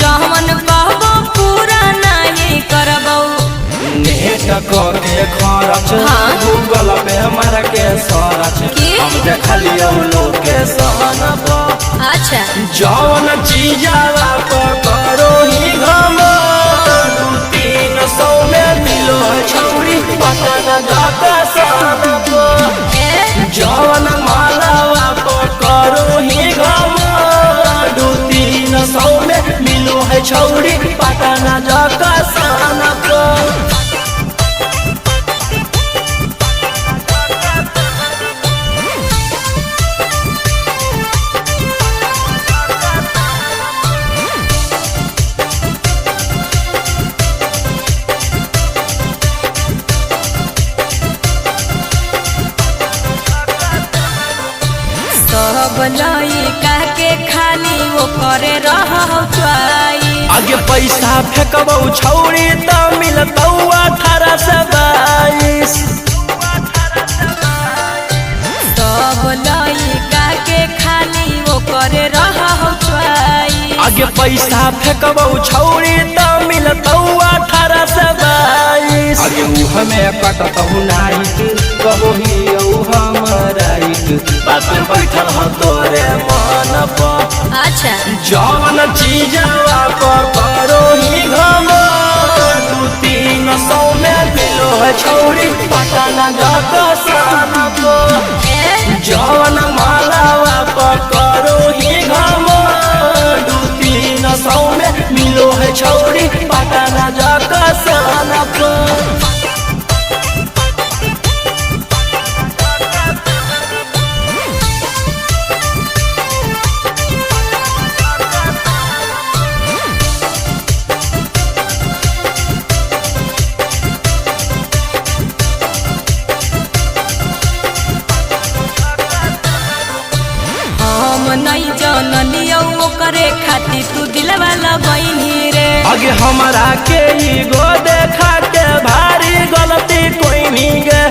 जहमन कहबो पूरा नहीं करबो। नेट के खरच गूगल पे मार के सरच हम देखलियो लोकेशन पर। अच्छा जौन चीजवा करो ही घम 200-300 में मिलो छौरी पटन जाता सन पर। जौन मालवा करो ही घम 200-300 में मिलो है छौरी पटन जाता सन पर। सब लइका के खाली वो करे रहौ चुआई। आगे पैसा फेंकबौ छौरी त मिलतौ 18 से 22। सब लइका के खाली वो करे रहौ चुआई। आगे पैसा फेंकबौ छौरी त मिलतौ 18 से 22। आगे ऊ हमें कटतौ नाइट कहो ही हमराइट बात में बैठल ह तोरे मन पर। अच्छा जौन चीजवा करो ही घम 200-300 में मिलो है छौरी पटन जाता सन पर। जौन मालवा करो ही घम 200-300 में मिलो है छौरी पटन जाता सन पर। हम नहीं जानलियो ओकरे खातिर तू दिलवा लगैनी रे। आगे हमरा के गो देखा के भारी गलती कोई नहीं गे।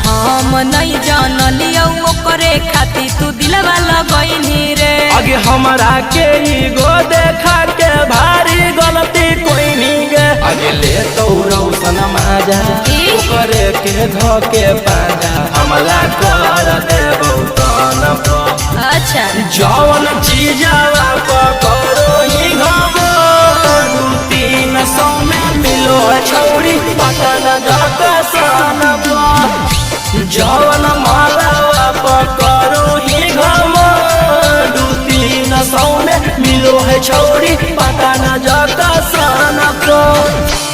हम नहीं जानलियो ओकरे खातिर तू दिलवा लगैनी रे। आगे हमरा के गो देखा के भारी गलती कोई नहीं गे। आगे ले तो रौशन माजा ओकरे के धोके पाजा हमला कर देबो तन पर। अच्छा जौन चीजवा करो ही घम 200-300 में मिलो छौरी पटन जाता सन पर। जौन मालवा करो ही घम 200-300 में मिलो है छौरी पटन जाता सन पर।